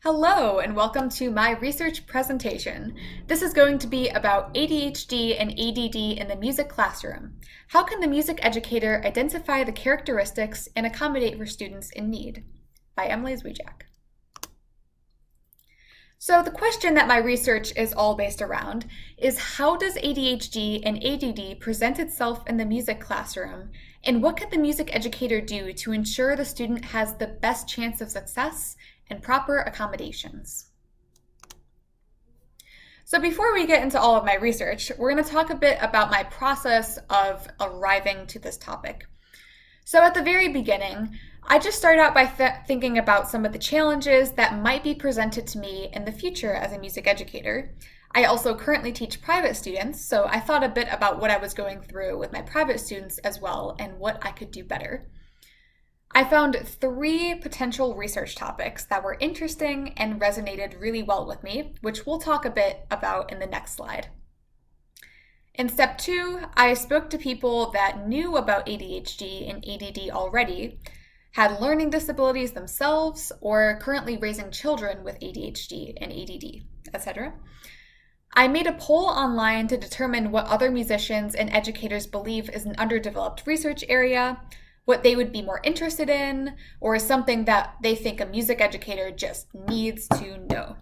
Hello and welcome to my research presentation. This is going to be about ADHD and ADD in the music classroom. How can the music educator identify the characteristics and accommodate for students in need? By Emily Zwijak. So the question that my research is all based around is how does ADHD and ADD present itself in the music classroom, and what can the music educator do to ensure the student has the best chance of success and proper accommodations? So before we get into all of my research, we're going to talk a bit about my process of arriving to this topic. So at the very beginning, I just started out by thinking about some of the challenges that might be presented to me in the future as a music educator. I also currently teach private students, so I thought a bit about what I was going through with my private students as well and what I could do better. I found 3 potential research topics that were interesting and resonated really well with me, which we'll talk a bit about in the next slide. In step 2, I spoke to people that knew about ADHD and ADD already, had learning disabilities themselves, or currently raising children with ADHD and ADD, etc. I made a poll online to determine what other musicians and educators believe is an underdeveloped research area, what they would be more interested in, or something that they think a music educator just needs to know.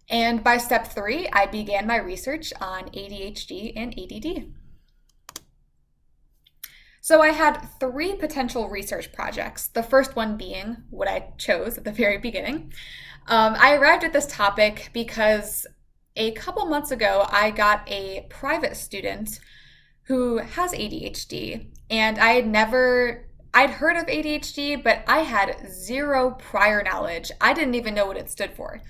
And by step 3, I began my research on ADHD and ADD. So I had 3 potential research projects, the first one being what I chose at the very beginning. I arrived at this topic because a couple months ago, I got a private student who has ADHD, and I'd heard of ADHD, but I had 0 prior knowledge. I didn't even know what it stood for.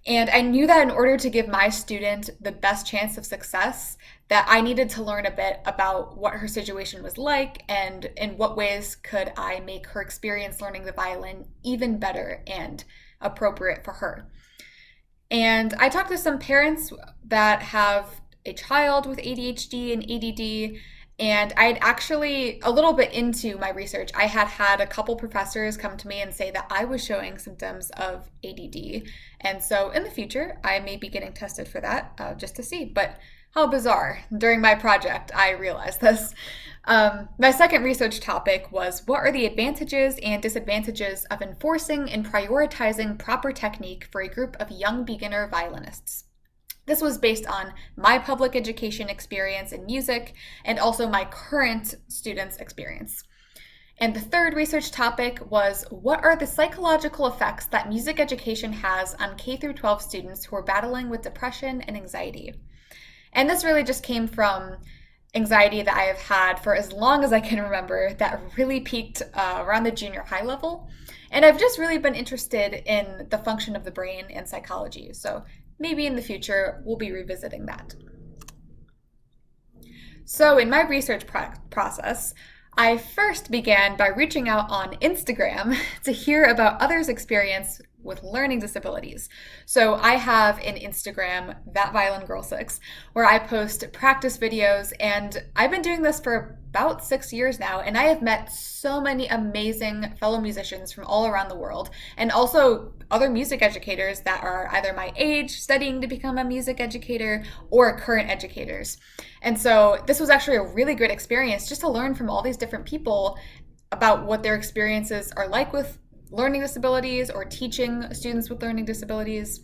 And I knew that in order to give my student the best chance of success, that I needed to learn a bit about what her situation was like and in what ways could I make her experience learning the violin even better and appropriate for her. And I talked to some parents that have a child with ADHD and ADD, and I'd actually, a little bit into my research, I had a couple professors come to me and say that I was showing symptoms of ADD. And so in the future, I may be getting tested for that just to see. But how bizarre. During my project, I realized this. My second research topic was what are the advantages and disadvantages of enforcing and prioritizing proper technique for a group of young beginner violinists? This was based on my public education experience in music and also my current students' experience. And the third research topic was what are the psychological effects that music education has on K-12 students who are battling with depression and anxiety? And this really just came from anxiety that I have had for as long as I can remember that really peaked around the junior high level. And I've just really been interested in the function of the brain and psychology. So maybe in the future, we'll be revisiting that. So in my research process, I first began by reaching out on Instagram to hear about others' experience with learning disabilities. So I have an Instagram, ThatViolinGirl6, where I post practice videos, and I've been doing this for about 6 years now, and I have met so many amazing fellow musicians from all around the world, and also other music educators that are either my age, studying to become a music educator, or current educators. And so this was actually a really good experience just to learn from all these different people about what their experiences are like with learning disabilities or teaching students with learning disabilities.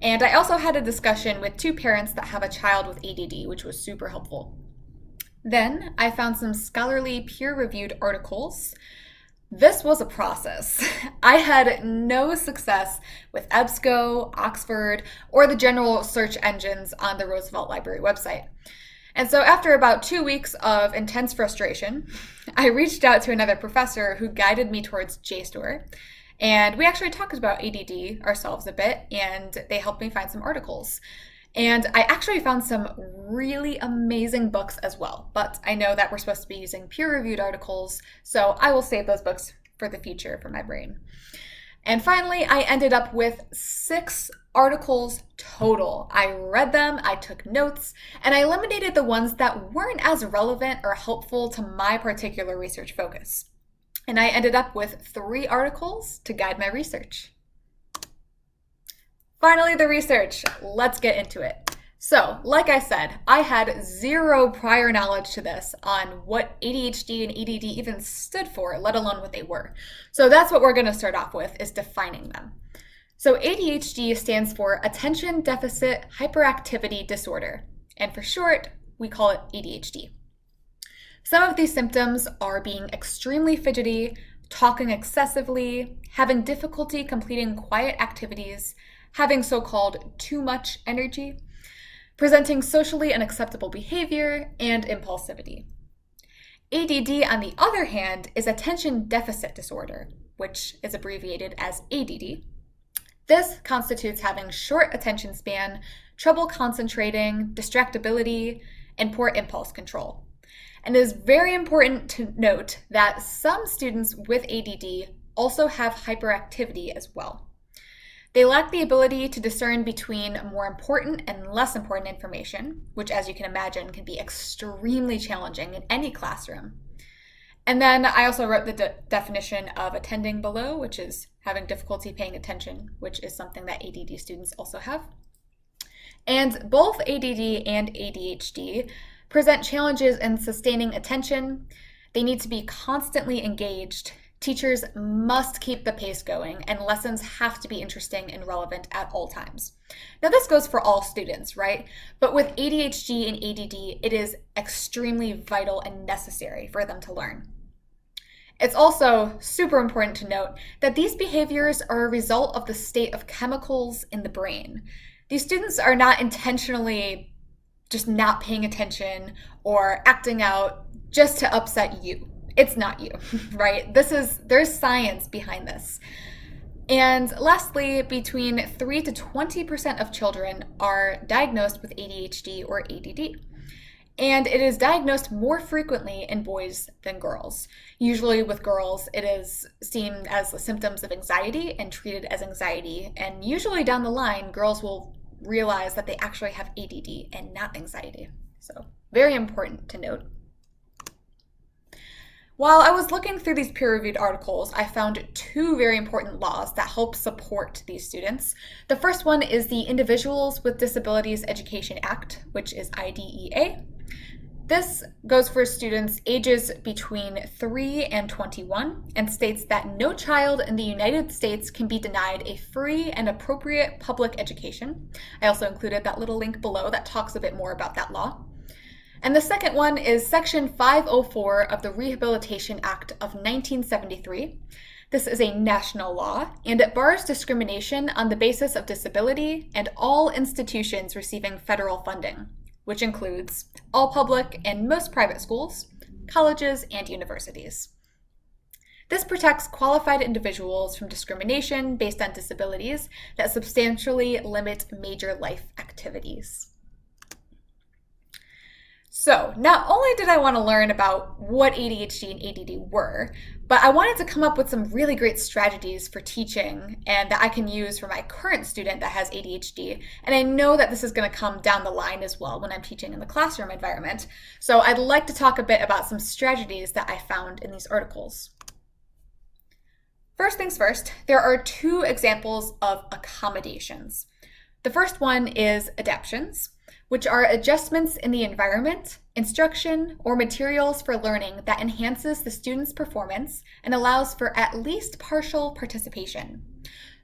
And I also had a discussion with 2 parents that have a child with ADD, which was super helpful. Then I found some scholarly peer-reviewed articles. This was a process. I had no success with EBSCO, Oxford, or the general search engines on the Roosevelt Library website. And so after about 2 weeks of intense frustration, I reached out to another professor who guided me towards JSTOR. And we actually talked about ADD ourselves a bit, and they helped me find some articles. And I actually found some really amazing books as well, but I know that we're supposed to be using peer-reviewed articles, so I will save those books for the future for my brain. And finally, I ended up with 6 articles total. I read them, I took notes, and I eliminated the ones that weren't as relevant or helpful to my particular research focus. And I ended up with 3 articles to guide my research. Finally, the research. Let's get into it. So, like I said, I had zero prior knowledge to this on what ADHD and ADD even stood for, let alone what they were. So that's what we're going to start off with, is defining them. So ADHD stands for Attention Deficit Hyperactivity Disorder, and for short, we call it ADHD. Some of these symptoms are being extremely fidgety, talking excessively, having difficulty completing quiet activities, having so-called too much energy, presenting socially unacceptable behavior, and impulsivity. ADD, on the other hand, is attention deficit disorder, which is abbreviated as ADD. This constitutes having short attention span, trouble concentrating, distractibility, and poor impulse control. And it is very important to note that some students with ADD also have hyperactivity as well. They lack the ability to discern between more important and less important information, which, as you can imagine, can be extremely challenging in any classroom. And then I also wrote the definition of attending below, which is having difficulty paying attention, which is something that ADD students also have. And both ADD and ADHD present challenges in sustaining attention. They need to be constantly engaged. Teachers must keep the pace going, and lessons have to be interesting and relevant at all times. Now, this goes for all students, right? But with ADHD and ADD, it is extremely vital and necessary for them to learn. It's also super important to note that these behaviors are a result of the state of chemicals in the brain. These students are not intentionally just not paying attention or acting out just to upset you. It's not you, right? There's science behind this. And lastly, between 3 to 20% of children are diagnosed with ADHD or ADD. And it is diagnosed more frequently in boys than girls. Usually with girls, it is seen as symptoms of anxiety and treated as anxiety. And usually down the line, girls will realize that they actually have ADD and not anxiety. So very important to note. While I was looking through these peer-reviewed articles, I found two very important laws that help support these students. The first one is the Individuals with Disabilities Education Act, which is IDEA. This goes for students ages between 3 and 21 and states that no child in the United States can be denied a free and appropriate public education. I also included that little link below that talks a bit more about that law. And the second one is Section 504 of the Rehabilitation Act of 1973. This is a national law, and it bars discrimination on the basis of disability and all institutions receiving federal funding, which includes all public and most private schools, colleges, and universities. This protects qualified individuals from discrimination based on disabilities that substantially limit major life activities. So, not only did I want to learn about what ADHD and ADD were, but I wanted to come up with some really great strategies for teaching and that I can use for my current student that has ADHD. And I know that this is going to come down the line as well when I'm teaching in the classroom environment. So I'd like to talk a bit about some strategies that I found in these articles. First things first, there are two examples of accommodations. The first one is adaptions, which are adjustments in the environment, instruction, or materials for learning that enhances the student's performance and allows for at least partial participation.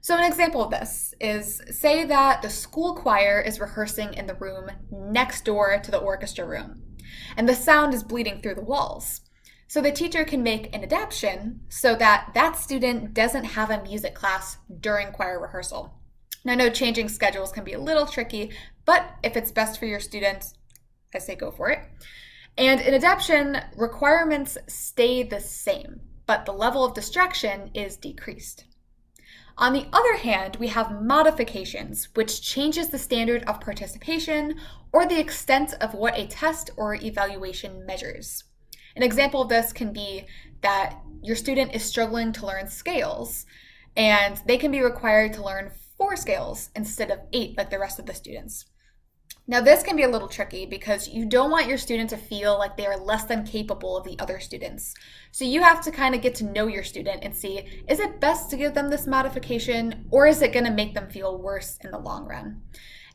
So an example of this is, say that the school choir is rehearsing in the room next door to the orchestra room, and the sound is bleeding through the walls. So the teacher can make an adaptation so that that student doesn't have a music class during choir rehearsal. Now, I know changing schedules can be a little tricky, but if it's best for your students, I say go for it. And in adaptation, requirements stay the same, but the level of distraction is decreased. On the other hand, we have modifications, which changes the standard of participation or the extent of what a test or evaluation measures. An example of this can be that your student is struggling to learn scales, and they can be required to learn 4 scales instead of 8 like the rest of the students. Now, this can be a little tricky because you don't want your student to feel like they are less than capable of the other students. So you have to kind of get to know your student and see, is it best to give them this modification, or is it going to make them feel worse in the long run?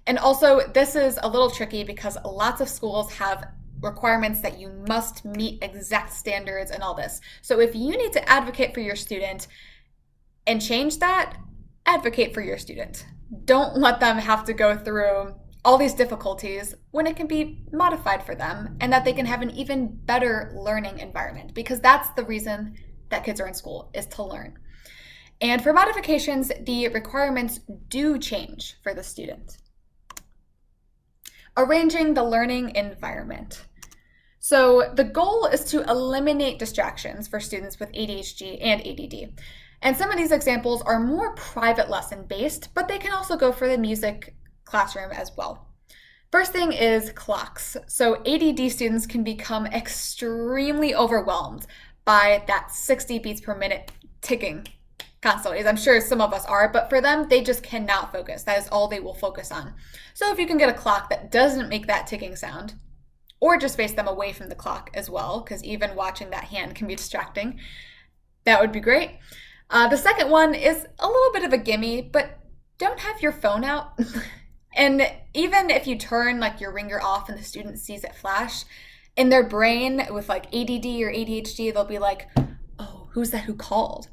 And also, this is a little tricky because lots of schools have requirements that you must meet exact standards and all this. So if you need to advocate for your student and change that, advocate for your student. Don't let them have to go through all these difficulties when it can be modified for them and that they can have an even better learning environment, because that's the reason that kids are in school, is to learn. And for modifications, the requirements do change for the student. Arranging the learning environment. So the goal is to eliminate distractions for students with ADHD and ADD. And some of these examples are more private lesson based, but they can also go for the music classroom as well. First thing is clocks. So ADD students can become extremely overwhelmed by that 60 beats per minute ticking constantly. I'm sure some of us are, but for them, they just cannot focus. That is all they will focus on. So if you can get a clock that doesn't make that ticking sound, or just face them away from the clock as well, because even watching that hand can be distracting, that would be great. The second one is a little bit of a gimme, but don't have your phone out. And even if you turn like your ringer off and the student sees it flash, in their brain with like ADD or ADHD, they'll be like, oh, who's that who called?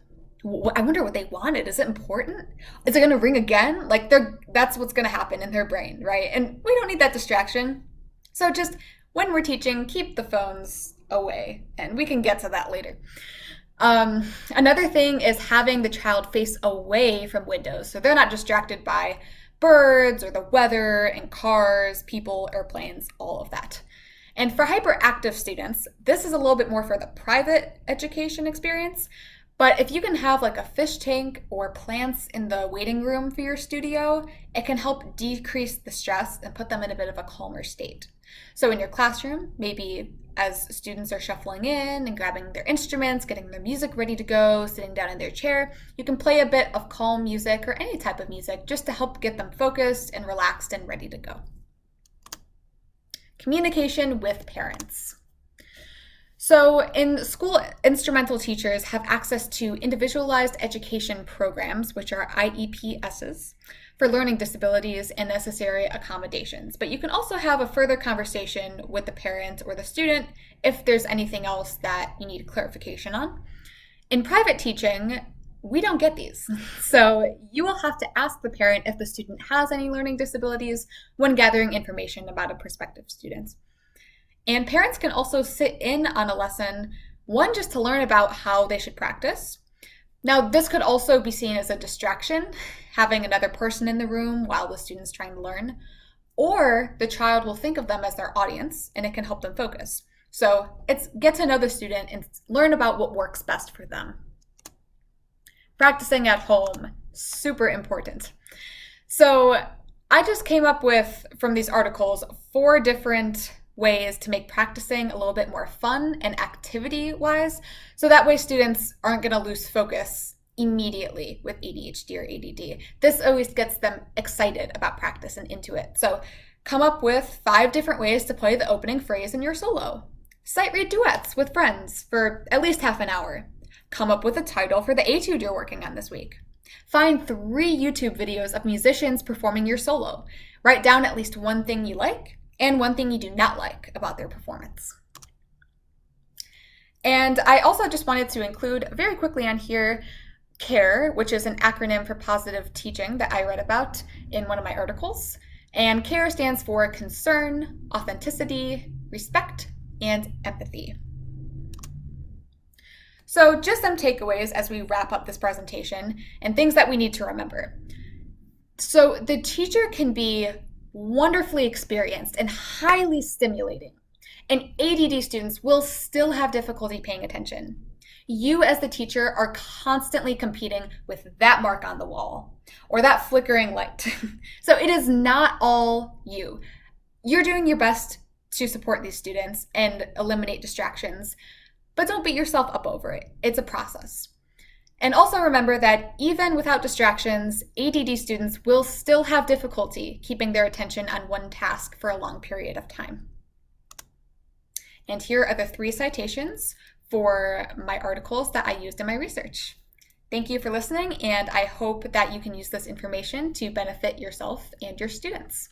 I wonder what they wanted. Is it important? Is it going to ring again? Like that's what's going to happen in their brain, right? And we don't need that distraction. So just when we're teaching, keep the phones away, and we can get to that later. Another thing is having the child face away from windows so they're not distracted by birds or the weather and cars, people, airplanes, all of that. And for hyperactive students, this is a little bit more for the private education experience. But if you can have like a fish tank or plants in the waiting room for your studio, it can help decrease the stress and put them in a bit of a calmer state. So in your classroom, maybe as students are shuffling in and grabbing their instruments, getting their music ready to go, sitting down in their chair, you can play a bit of calm music or any type of music just to help get them focused and relaxed and ready to go. Communication with parents. So in school, instrumental teachers have access to individualized education programs, which are IEPSs, for learning disabilities and necessary accommodations. But you can also have a further conversation with the parent or the student if there's anything else that you need clarification on. In private teaching, we don't get these. So you will have to ask the parent if the student has any learning disabilities when gathering information about a prospective student. And parents can also sit in on a lesson, one, just to learn about how they should practice. Now, this could also be seen as a distraction, having another person in the room while the student's trying to learn, or the child will think of them as their audience and it can help them focus. So it's get to know the student and learn about what works best for them. Practicing at home, super important. So I just came up with, from these articles, 4 different ways to make practicing a little bit more fun and activity-wise, so that way students aren't going to lose focus immediately with ADHD or ADD. This always gets them excited about practice and into it. So come up with 5 different ways to play the opening phrase in your solo. Sight read duets with friends for at least half an hour. Come up with a title for the etude you're working on this week. Find 3 YouTube videos of musicians performing your solo. Write down at least one thing you like and one thing you do not like about their performance. And I also just wanted to include very quickly on here CARE, which is an acronym for positive teaching that I read about in one of my articles. And CARE stands for concern, authenticity, respect, and empathy. So just some takeaways as we wrap up this presentation and things that we need to remember. So the teacher can be wonderfully experienced and highly stimulating, and ADD students will still have difficulty paying attention. You as the teacher are constantly competing with that mark on the wall or that flickering light. So it is not all you. You're doing your best to support these students and eliminate distractions, but don't beat yourself up over it. It's a process. And also remember that even without distractions, ADD students will still have difficulty keeping their attention on one task for a long period of time. And here are the 3 citations for my articles that I used in my research. Thank you for listening, and I hope that you can use this information to benefit yourself and your students.